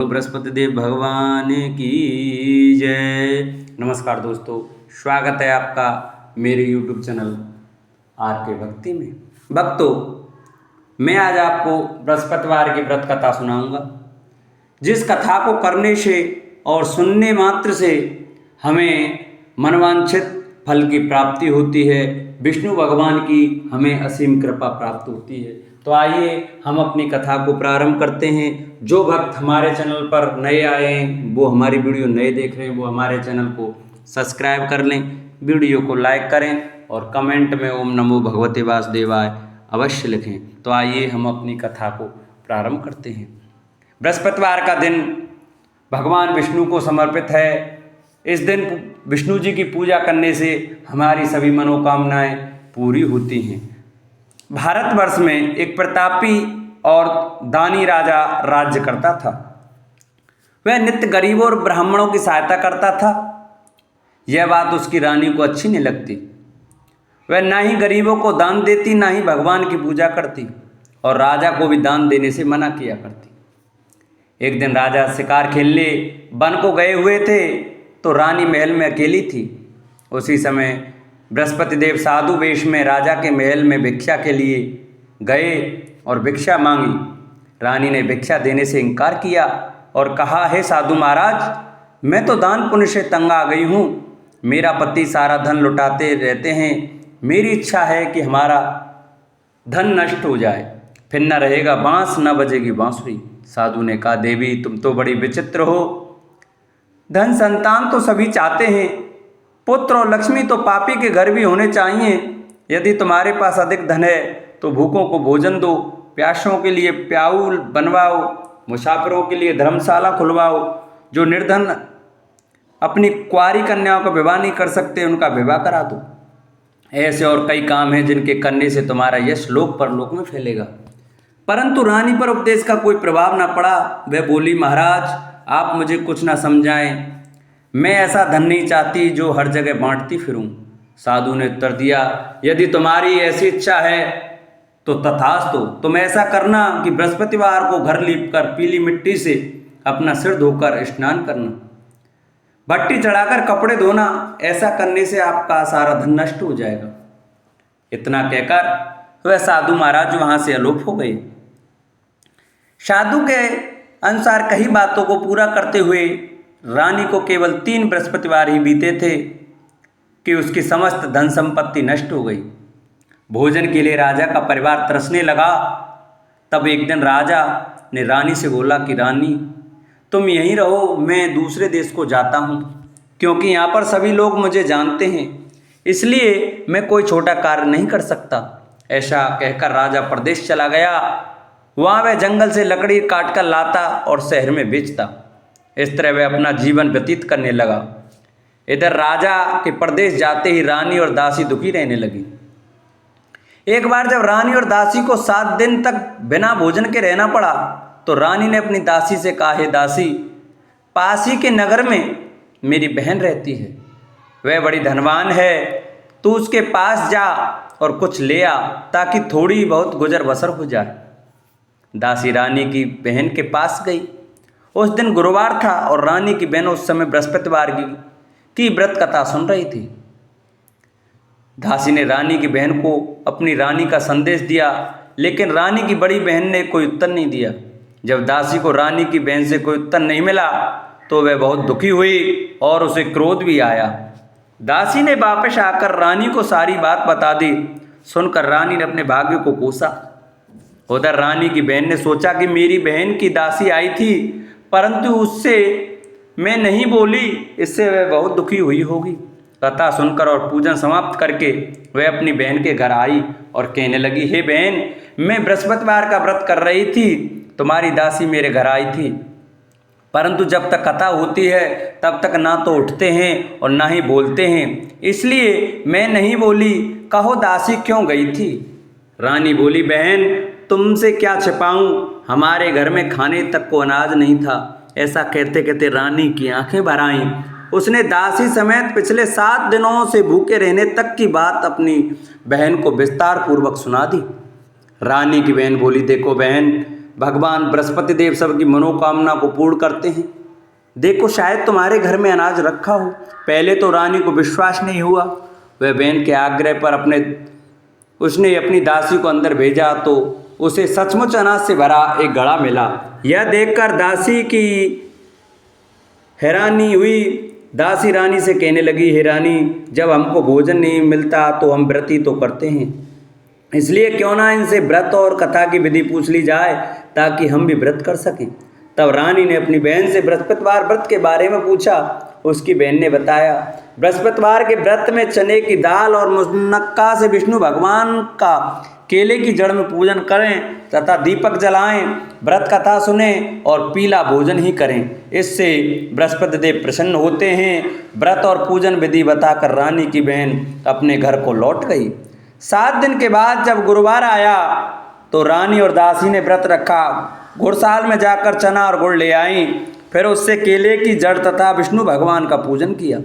बृहस्पति देव भगवान की जय। नमस्कार दोस्तों, स्वागत है आपका मेरे YouTube चैनल आर के भक्ति में। भक्तों, मैं आज आपको बृहस्पतिवार की व्रत कथा सुनाऊंगा, जिस कथा को करने से और सुनने मात्र से हमें मनवांछित फल की प्राप्ति होती है, विष्णु भगवान की हमें असीम कृपा प्राप्त होती है। तो आइए हम अपनी कथा को प्रारंभ करते हैं। जो भक्त हमारे चैनल पर नए आए हैं, वो हमारी वीडियो नए देख रहे हैं, वो हमारे चैनल को सब्सक्राइब कर लें, वीडियो को लाइक करें और कमेंट में ओम नमो भगवते वासुदेवाय अवश्य लिखें। तो आइए हम अपनी कथा को प्रारंभ करते हैं। बृहस्पतिवार का दिन भगवान विष्णु को समर्पित है। इस दिन विष्णु जी की पूजा करने से हमारी सभी मनोकामनाएं पूरी होती हैं। भारतवर्ष में एक प्रतापी और दानी राजा राज्य करता था। वह नित्य गरीबों और ब्राह्मणों की सहायता करता था। यह बात उसकी रानी को अच्छी नहीं लगती। वह ना ही गरीबों को दान देती, ना ही भगवान की पूजा करती, और राजा को भी दान देने से मना किया करती। एक दिन राजा शिकार खेलने वन को गए हुए थे, तो रानी महल में अकेली थी। उसी समय बृहस्पति देव साधु वेश में राजा के महल में भिक्षा के लिए गए और भिक्षा मांगी। रानी ने भिक्षा देने से इनकार किया और कहा, हे साधु महाराज, मैं तो दान पुण्य से तंग आ गई हूँ। मेरा पति सारा धन लुटाते रहते हैं। मेरी इच्छा है कि हमारा धन नष्ट हो जाए, फिर न रहेगा बांस, न बजेगी बांसुरी। साधु ने कहा, देवी तुम तो बड़ी विचित्र हो। धन संतान तो सभी चाहते हैं, पुत्र और लक्ष्मी तो पापी के घर भी होने चाहिए। यदि तुम्हारे पास अधिक धन है तो भूखों को भोजन दो, प्यासों के लिए प्याऊल बनवाओ, मुसाफिरों के लिए धर्मशाला खुलवाओ। जो निर्धन अपनी कुंवारी कन्याओं का विवाह नहीं कर सकते, उनका विवाह करा दो। ऐसे और कई काम हैं जिनके करने से तुम्हारा यश लोक परलोक में फैलेगा। परंतु रानी पर उपदेश का कोई प्रभाव न पड़ा। वह बोली, महाराज आप मुझे कुछ न समझाएं। मैं ऐसा धन नहीं चाहती जो हर जगह बांटती फिरूं। साधु ने उत्तर दिया, यदि तुम्हारी ऐसी इच्छा है तो तथास्तु। तुम ऐसा करना कि बृहस्पतिवार को घर लीपकर पीली मिट्टी से अपना सिर धोकर स्नान करना, भट्टी चढ़ाकर कपड़े धोना। ऐसा करने से आपका सारा धन नष्ट हो जाएगा। इतना कहकर वह साधु महाराज वहां से अलोप हो गए। साधु के अनुसार कई बातों को पूरा करते हुए रानी को केवल 3 बृहस्पतिवार ही बीते थे कि उसकी समस्त धन संपत्ति नष्ट हो गई। भोजन के लिए राजा का परिवार तरसने लगा। तब एक दिन राजा ने रानी से बोला कि रानी तुम यहीं रहो, मैं दूसरे देश को जाता हूँ, क्योंकि यहाँ पर सभी लोग मुझे जानते हैं, इसलिए मैं कोई छोटा कार्य नहीं कर सकता। ऐसा कहकर राजा प्रदेश चला गया। वहाँ वह जंगल से लकड़ी काट कर लाता और शहर में बेचता। इस तरह वह अपना जीवन व्यतीत करने लगा। इधर राजा के प्रदेश जाते ही रानी और दासी दुखी रहने लगी। एक बार जब रानी और दासी को 7 दिन तक बिना भोजन के रहना पड़ा, तो रानी ने अपनी दासी से कहा, हे दासी, पास ही के नगर में मेरी बहन रहती है, वह बड़ी धनवान है, तू उसके पास जा और कुछ ले आ, ताकि थोड़ी बहुत गुजर बसर हो जाए। दासी रानी की बहन के पास गई। उस दिन गुरुवार था और रानी की बहन उस समय बृहस्पतिवार की व्रत कथा सुन रही थी। दासी ने रानी की बहन को अपनी रानी का संदेश दिया, लेकिन रानी की बड़ी बहन ने कोई उत्तर नहीं दिया। जब दासी को रानी की बहन से कोई उत्तर नहीं मिला तो वह बहुत दुखी हुई और उसे क्रोध भी आया। दासी ने वापस आकर रानी को सारी बात बता दी। सुनकर रानी ने अपने भाग्य को कोसा। उधर रानी की बहन ने सोचा कि मेरी बहन की दासी आई थी, परंतु उससे मैं नहीं बोली, इससे वह बहुत दुखी हुई होगी। कथा सुनकर और पूजन समाप्त करके वह अपनी बहन के घर आई और कहने लगी, हे बहन, मैं बृहस्पतिवार का व्रत कर रही थी, तुम्हारी दासी मेरे घर आई थी, परंतु जब तक कथा होती है तब तक ना तो उठते हैं और ना ही बोलते हैं, इसलिए मैं नहीं बोली। कहो दासी क्यों गई थी? रानी बोली, बहन तुमसे क्या छिपाऊं, हमारे घर में खाने तक को अनाज नहीं था। ऐसा कहते कहते रानी की आंखें भर आईं। उसने दासी समेत पिछले 7 दिनों से भूखे रहने तक की बात अपनी बहन को विस्तार पूर्वक सुना दी। रानी की बहन बोली, देखो बहन, भगवान बृहस्पति देव सबकी मनोकामना को पूर्ण करते हैं। देखो शायद तुम्हारे घर में अनाज रखा हो। पहले तो रानी को विश्वास नहीं हुआ। वह बहन के आग्रह पर उसने अपनी दासी को अंदर भेजा तो उसे सचमुच अनाज से भरा एक घड़ा मिला। यह देखकर दासी की हैरानी हुई। दासी रानी से कहने लगी, हे रानी, जब हमको भोजन नहीं मिलता तो हम व्रत ही तो करते हैं, इसलिए क्यों ना इनसे व्रत और कथा की विधि पूछ ली जाए ताकि हम भी व्रत कर सकें। तब रानी ने अपनी बहन से बृहस्पतिवार व्रत के बारे में पूछा। उसकी बहन ने बताया, बृहस्पतिवार के व्रत में चने की दाल और मुनक्का से विष्णु भगवान का केले की जड़ में पूजन करें तथा दीपक जलाएं, व्रत कथा सुने और पीला भोजन ही करें। इससे बृहस्पति देव प्रसन्न होते हैं। व्रत और पूजन विधि बताकर रानी की बहन अपने घर को लौट गई। 7 दिन के बाद जब गुरुवार आया तो रानी और दासी ने व्रत रखा। गुड़साल में जाकर चना और गुड़ ले आई, फिर उससे केले की जड़ तथा विष्णु भगवान का पूजन किया।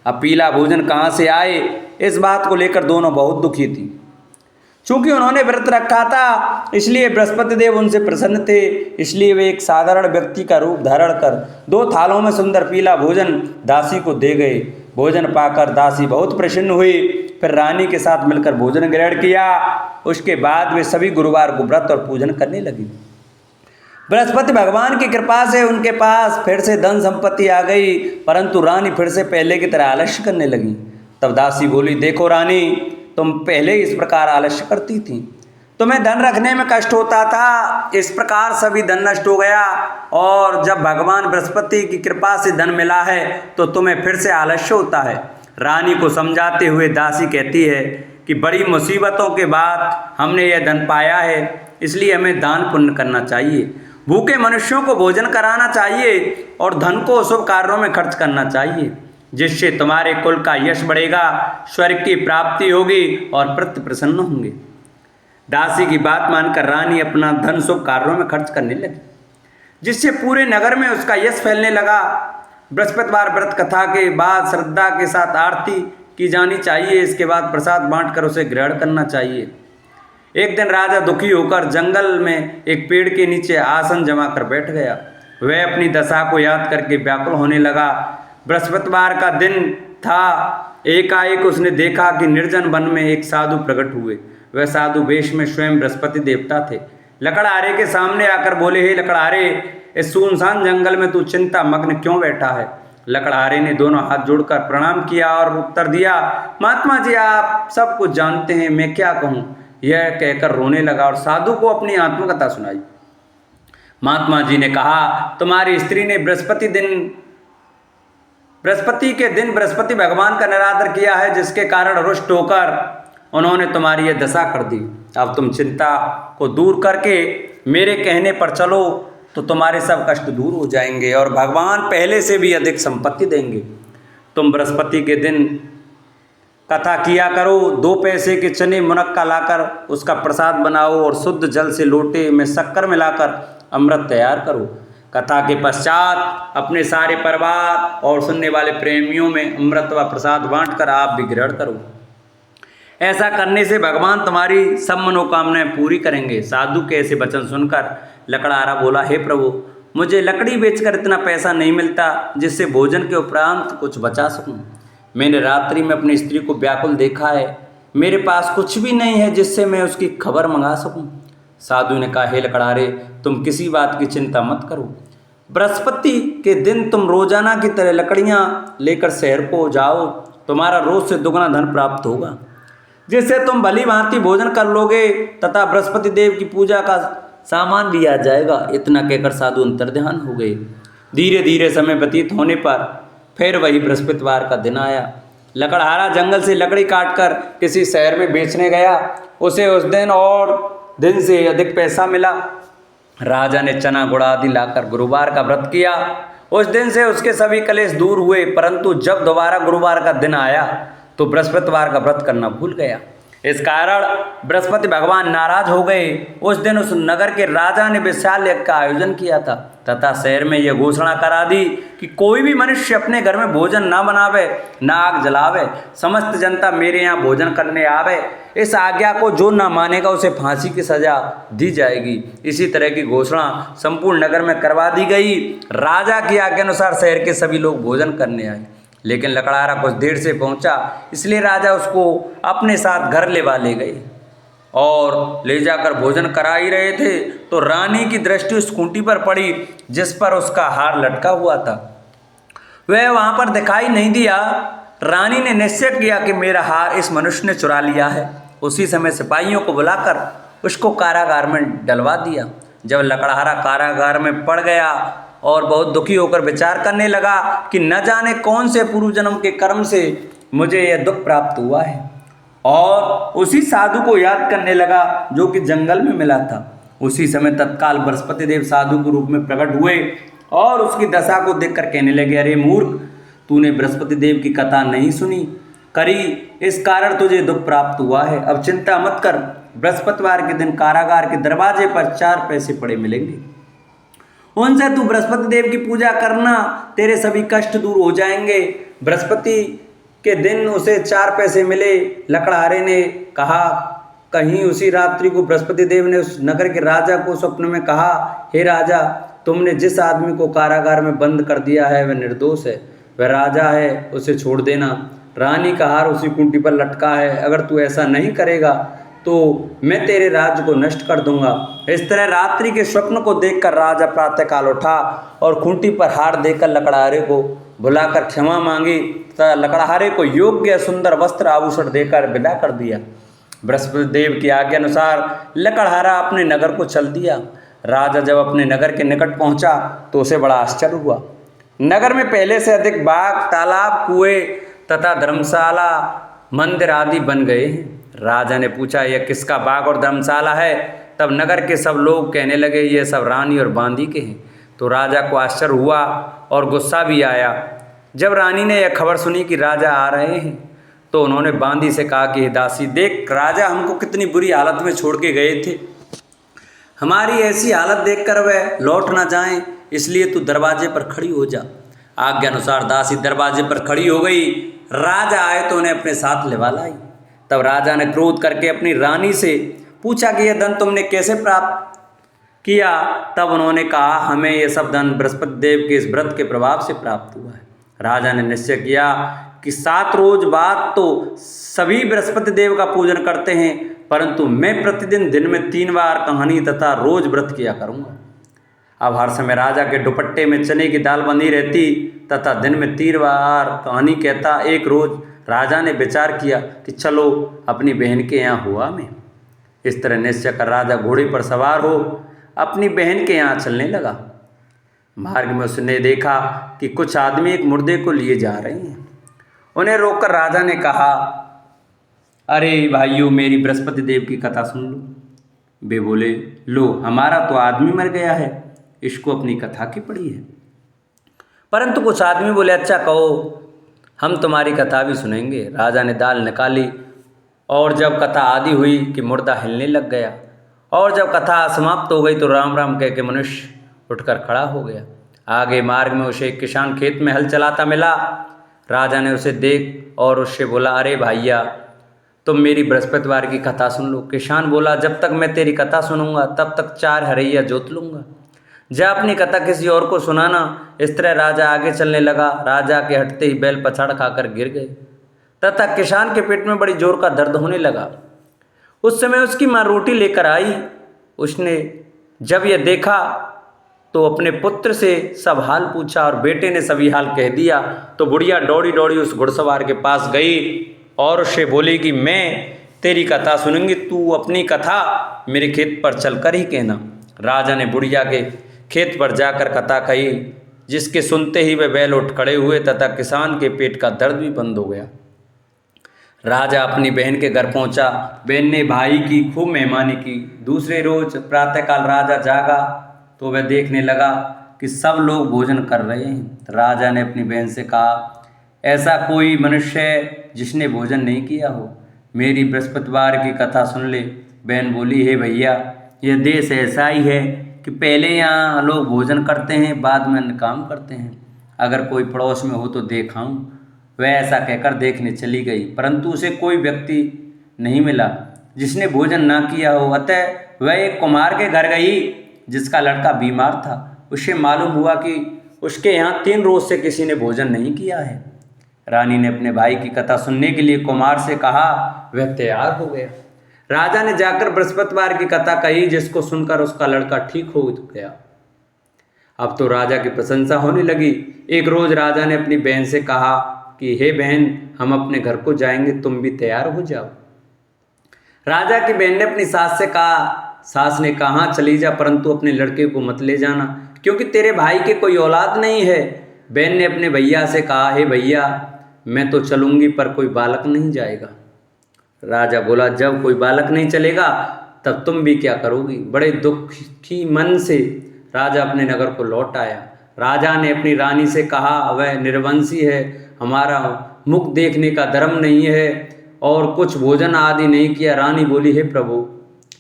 अब पीला भोजन कहाँ से आए, इस बात को लेकर दोनों बहुत दुखी थी। चूंकि उन्होंने व्रत रखा था इसलिए बृहस्पति देव उनसे प्रसन्न थे। इसलिए वे एक साधारण व्यक्ति का रूप धारण कर 2 थालों में सुंदर पीला भोजन दासी को दे गए। भोजन पाकर दासी बहुत प्रसन्न हुई। फिर रानी के साथ मिलकर भोजन ग्रहण किया। उसके बाद वे सभी गुरुवार को व्रत और पूजन करने लगी। बृहस्पति भगवान की कृपा से उनके पास फिर से धन संपत्ति आ गई, परंतु रानी फिर से पहले की तरह आलस्य करने लगी। तब दासी बोली, देखो रानी, तुम पहले इस प्रकार आलस्य करती थी, तुम्हें धन रखने में कष्ट होता था, इस प्रकार सभी धन नष्ट हो गया और जब भगवान बृहस्पति की कृपा से धन मिला है तो तुम्हें फिर से आलस्य होता है। रानी को समझाते हुए दासी कहती है कि बड़ी मुसीबतों के बाद हमने यह धन पाया है, इसलिए हमें दान पुण्य करना चाहिए, भूखे मनुष्यों को भोजन कराना चाहिए और धन को शुभ कार्यों में खर्च करना चाहिए, जिससे तुम्हारे कुल का यश बढ़ेगा, स्वर्ग की प्राप्ति होगी और पितृ प्रसन्न होंगे। दासी की बात मानकर रानी अपना धन शुभ कार्यों में खर्च करने लगी, जिससे पूरे नगर में उसका यश फैलने लगा। बृहस्पतिवार व्रत कथा के बाद श्रद्धा के साथ आरती की जानी चाहिए। इसके बाद प्रसाद बांटकर उसे ग्रहण करना चाहिए। एक दिन राजा दुखी होकर जंगल में एक पेड़ के नीचे आसन जमा कर बैठ गया। वह अपनी दशा को याद करके व्याकुल होने लगा। बृहस्पतिवार का दिन था। एकाएक उसने देखा कि निर्जन वन में एक साधु प्रकट हुए। वह साधु वेश में स्वयं बृहस्पति देवता थे। लकड़हारे के सामने आकर बोले, हे लकड़हारे, इस सुनसान जंगल में तू चिंता मग्न क्यों बैठा है? लकड़हारे ने दोनों हाथ जोड़कर प्रणाम किया और उत्तर दिया, महात्मा जी, आप सब कुछ जानते हैं, मैं क्या कहूँ? यह कहकर रोने लगा और साधु को अपनी आत्मकथा सुनाई। महात्मा जी ने कहा, तुम्हारी स्त्री ने बृहस्पति के दिन बृहस्पति भगवान का निरादर किया है, जिसके कारण रुष्ट होकर उन्होंने तुम्हारी यह दशा कर दी। अब तुम चिंता को दूर करके मेरे कहने पर चलो तो तुम्हारे सब कष्ट दूर हो जाएंगे और भगवान पहले से भी अधिक संपत्ति देंगे। तुम बृहस्पति के दिन कथा किया करो। 2 पैसे के चने मुनक्का लाकर उसका प्रसाद बनाओ और शुद्ध जल से लोटे में शक्कर मिलाकर अमृत तैयार करो। कथा के पश्चात अपने सारे परिवार और सुनने वाले प्रेमियों में अमृत व प्रसाद बांटकर आप भी ग्रहण करो। ऐसा करने से भगवान तुम्हारी सब मनोकामनाएं पूरी करेंगे। साधु के ऐसे वचन सुनकर लकड़हारा बोला, हे प्रभु, मुझे लकड़ी बेचकर इतना पैसा नहीं मिलता जिससे भोजन के उपरांत कुछ बचा सकूं। मैंने रात्रि में अपनी स्त्री को व्याकुल देखा है। मेरे पास कुछ भी नहीं है जिससे मैं उसकी खबर मंगा सकूं। साधु ने कहा, हे लकड़हारे, तुम किसी बात की चिंता मत करो। बृहस्पति के दिन तुम रोजाना की तरह लकड़ियां लेकर शहर को जाओ। तुम्हारा रोज से दुगना धन प्राप्त होगा, जिससे तुम भली भांति भोजन कर लोगे तथा बृहस्पति देव की पूजा का सामान भी आ जाएगा। इतना कहकर साधु अंतर्ध्यान हो गए। धीरे धीरे समय व्यतीत होने पर फिर वही बृहस्पतिवार का दिन आया। लकड़हारा जंगल से लकड़ी काटकर किसी शहर में बेचने गया। उसे उस दिन और दिन से अधिक पैसा मिला। राजा ने चना गुड़ आदि लाकर गुरुवार का व्रत किया। उस दिन से उसके सभी कलेश दूर हुए, परंतु जब दोबारा गुरुवार का दिन आया तो बृहस्पतिवार का व्रत करना भूल गया। इस कारण बृहस्पति भगवान नाराज हो गए। उस दिन उस नगर के राजा ने विशाल यज्ञ का आयोजन किया था तथा शहर में यह घोषणा करा दी कि कोई भी मनुष्य अपने घर में भोजन न बनावे, न आग जलावे, समस्त जनता मेरे यहाँ भोजन करने आवे। इस आज्ञा को जो न मानेगा उसे फांसी की सजा दी जाएगी। इसी तरह की घोषणा संपूर्ण नगर में करवा दी गई। राजा की आज्ञा अनुसार शहर के सभी लोग भोजन करने आए, लेकिन लकड़हारा कुछ देर से पहुंचा, इसलिए राजा उसको अपने साथ घर ले गए और ले जाकर भोजन करा ही रहे थे तो रानी की दृष्टि उस खूंटी पर पड़ी जिस पर उसका हार लटका हुआ था। वह वहां पर दिखाई नहीं दिया। रानी ने निश्चय किया कि मेरा हार इस मनुष्य ने चुरा लिया है। उसी समय सिपाहियों को बुलाकर उसको कारागार में डलवा दिया। जब लकड़हारा कारागार में पड़ गया और बहुत दुखी होकर विचार करने लगा कि न जाने कौन से पूर्व जन्म के कर्म से मुझे यह दुख प्राप्त हुआ है, और उसी साधु को याद करने लगा जो कि जंगल में मिला था। उसी समय तत्काल बृहस्पति देव साधु के रूप में प्रकट हुए और उसकी दशा को देखकर कहने लगे, अरे मूर्ख, तूने बृहस्पति देव की कथा नहीं सुनी करी, इस कारण तुझे दुख प्राप्त हुआ है। अब चिंता मत कर, बृहस्पतिवार के दिन कारागार के दरवाजे पर 4 पैसे पड़े मिलेंगे, उनसे तू बृहस्पति देव की पूजा करना, तेरे सभी कष्ट दूर हो जाएंगे। बृहस्पति के दिन उसे 4 पैसे मिले। लकड़हारे ने कहा, कहीं उसी रात्रि को बृहस्पति देव ने उस नगर के राजा को स्वप्न में कहा, हे राजा, तुमने जिस आदमी को कारागार में बंद कर दिया है वह निर्दोष है, वह राजा है, उसे छोड़ देना। रानी का हार उसी कुंटी पर लटका है, अगर तू ऐसा नहीं करेगा तो मैं तेरे राज्य को नष्ट कर दूंगा। इस तरह रात्रि के स्वप्न को देखकर राजा प्रातःकाल उठा और खूंटी पर हार देकर लकड़हारे को बुलाकर क्षमा मांगी तथा लकड़हारे को योग्य सुंदर वस्त्र आभूषण देकर विदा कर दिया। बृहस्पति देव की आज्ञा अनुसार लकड़हारा अपने नगर को चल दिया। राजा जब अपने नगर के निकट पहुंचा तो उसे बड़ा आश्चर्य हुआ। नगर में पहले से अधिक बाग, तालाब, कुएं तथा धर्मशाला, मंदिर आदि बन गए हैं। राजा ने पूछा, यह किसका बाग और धर्मशाला है? तब नगर के सब लोग कहने लगे, ये सब रानी और बांदी के हैं। तो राजा को आश्चर्य हुआ और गुस्सा भी आया। जब रानी ने यह खबर सुनी कि राजा आ रहे हैं तो उन्होंने बांदी से कहा कि दासी, देख, राजा हमको कितनी बुरी हालत में छोड़ के गए थे, हमारी ऐसी हालत देखकर वह लौट ना जाएं, इसलिए तू दरवाजे पर खड़ी हो जा। आज्ञा अनुसार दासी दरवाजे पर खड़ी हो गई। राजा आए तो उन्हें अपने साथ लिवा लाई। तब राजा ने क्रोध करके अपनी रानी से पूछा कि यह धन तुमने कैसे प्राप्त किया? तब उन्होंने कहा, हमें यह सब धन बृहस्पति देव के इस व्रत के प्रभाव से प्राप्त हुआ है। राजा ने निश्चय किया कि 7 रोज बाद तो सभी बृहस्पति देव का पूजन करते हैं, परंतु मैं प्रतिदिन दिन में 3 बार कहानी तथा रोज व्रत किया करूँगा। अब हर समय राजा के दुपट्टे में चने की दाल बंधी रहती तथा दिन में 3 बार कहानी कहता। एक रोज राजा ने विचार किया कि चलो अपनी बहन के यहाँ हुआ मैं। इस तरह निश्चय कर राजा घोड़े पर सवार हो अपनी बहन के यहाँ चलने लगा। मार्ग में उसने देखा कि कुछ आदमी एक मुर्दे को लिए जा रहे हैं। उन्हें रोककर राजा ने कहा, अरे भाइयों, मेरी बृहस्पति देव की कथा सुन लो। वे बोले, लो, हमारा तो आदमी मर गया है, इसको अपनी कथा की पड़ी है। परंतु कुछ आदमी बोले, अच्छा कहो, हम तुम्हारी कथा भी सुनेंगे। राजा ने दाल निकाली और जब कथा आदि हुई कि मुर्दा हिलने लग गया, और जब कथा समाप्त हो गई तो राम राम कह के मनुष्य उठकर खड़ा हो गया। आगे मार्ग में उसे एक किसान खेत में हल चलाता मिला। राजा ने उसे देख और उससे बोला, अरे भैया, तुम मेरी बृहस्पतिवार की कथा सुन लो। किसान बोला, जब तक मैं तेरी कथा सुनूंगा तब तक 4 हरैया जोत लूँगा, जा अपनी कथा किसी और को सुनाना। इस तरह राजा आगे चलने लगा। राजा के हटते ही बैल पछाड़ खाकर गिर गए तथा किसान के पेट में बड़ी जोर का दर्द होने लगा। उस समय उसकी माँ रोटी लेकर आई। उसने जब यह देखा तो अपने पुत्र से सब हाल पूछा और बेटे ने सभी हाल कह दिया। तो बुढ़िया दौड़ी दौड़ी उस घुड़सवार के पास गई और उससे बोली कि मैं तेरी कथा सुनूंगी, तू अपनी कथा मेरे खेत पर चलकर ही कहना। राजा ने बुढ़िया के खेत पर जाकर कथा कही, जिसके सुनते ही वे बैल उठ खड़े हुए तथा किसान के पेट का दर्द भी बंद हो गया। राजा अपनी बहन के घर पहुंचा। बहन ने भाई की खूब मेहमानी की। दूसरे रोज प्रातःकाल राजा जागा तो वह देखने लगा कि सब लोग भोजन कर रहे हैं। राजा ने अपनी बहन से कहा, ऐसा कोई मनुष्य है जिसने भोजन नहीं किया हो? मेरी बृहस्पतिवार की कथा सुन ले। बहन बोली, हे भैया, यह देश ऐसा ही है कि पहले यहाँ लोग भोजन करते हैं, बाद में अन्य काम करते हैं। अगर कोई पड़ोस में हो तो देखाऊं। वह ऐसा कहकर देखने चली गई, परंतु उसे कोई व्यक्ति नहीं मिला जिसने भोजन ना किया हो। अतः वह एक कुम्हार के घर गई जिसका लड़का बीमार था। उसे मालूम हुआ कि उसके यहाँ 3 रोज से किसी ने भोजन नहीं किया है। रानी ने अपने भाई की कथा सुनने के लिए कुम्हार से कहा। वह तैयार हो गया। राजा ने जाकर बृहस्पतिवार की कथा कही, जिसको सुनकर उसका लड़का ठीक हो गया। अब तो राजा की प्रशंसा होने लगी। एक रोज राजा ने अपनी बहन से कहा कि हे बहन, हम अपने घर को जाएंगे, तुम भी तैयार हो जाओ। राजा की बहन ने अपनी सास से कहा। सास ने कहा, चली जा, परंतु अपने लड़के को मत ले जाना, क्योंकि तेरे भाई के कोई औलाद नहीं है। बहन ने अपने भैया से कहा, हे भैया, मैं तो चलूंगी, पर कोई बालक नहीं जाएगा। राजा बोला, जब कोई बालक नहीं चलेगा तब तुम भी क्या करोगी। बड़े दुखी मन से राजा अपने नगर को लौट आया। राजा ने अपनी रानी से कहा, वह निर्वंशी है, हमारा मुख देखने का धर्म नहीं है और कुछ भोजन आदि नहीं किया। रानी बोली, हे प्रभु,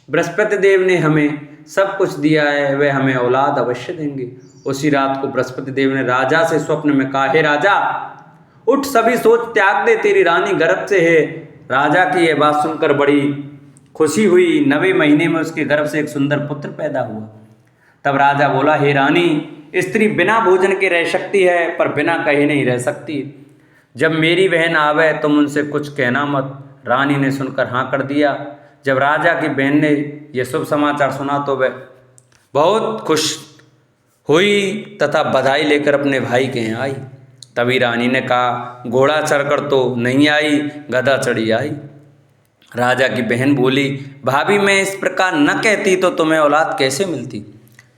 बृहस्पति देव ने हमें सब कुछ दिया है, वह हमें औलाद अवश्य देंगे। उसी रात को बृहस्पति देव ने राजा से स्वप्न में कहा, हे राजा, उठ, सभी सोच त्याग दे, तेरी रानी गर्भ से है। राजा की यह बात सुनकर बड़ी खुशी हुई। 9वें महीने में उसके गर्भ से एक सुंदर पुत्र पैदा हुआ। तब राजा बोला, हे रानी, स्त्री बिना भोजन के रह सकती है, पर बिना कहे नहीं रह सकती। जब मेरी बहन आवे तुम उनसे कुछ कहना मत। रानी ने सुनकर हाँ कर दिया। जब राजा की बहन ने यह शुभ समाचार सुना तो वह बहुत खुश हुई तथा बधाई लेकर अपने भाई के यहाँ आई। तभी रानी ने कहा, घोड़ा चढ़कर तो नहीं आई, गधा चढ़ी आई। राजा की बहन बोली, भाभी, मैं इस प्रकार न कहती तो तुम्हें औलाद कैसे मिलती।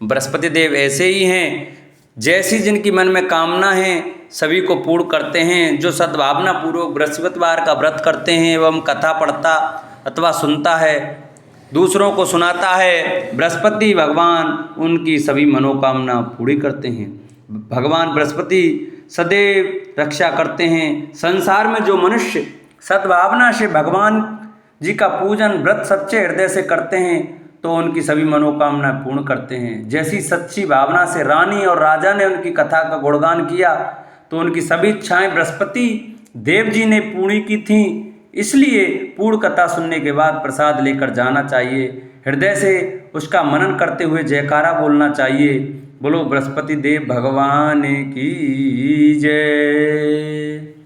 बृहस्पति देव ऐसे ही हैं, जैसी जिनकी मन में कामना है सभी को पूर्ण करते हैं। जो सद्भावना पूर्वक बृहस्पतिवार का व्रत करते हैं एवं कथा पढ़ता अथवा सुनता है, दूसरों को सुनाता है, बृहस्पति भगवान उनकी सभी मनोकामना पूरी करते हैं। भगवान बृहस्पति सदैव रक्षा करते हैं। संसार में जो मनुष्य सद्भावना से भगवान जी का पूजन व्रत सच्चे हृदय से करते हैं तो उनकी सभी मनोकामना पूर्ण करते हैं। जैसी सच्ची भावना से रानी और राजा ने उनकी कथा का गुणगान किया तो उनकी सभी इच्छाएं बृहस्पति देव जी ने पूरी की थीं। इसलिए पूर्ण कथा सुनने के बाद प्रसाद लेकर जाना चाहिए। हृदय से उसका मनन करते हुए जयकारा बोलना चाहिए। बोलो बृहस्पति देव भगवान की जय।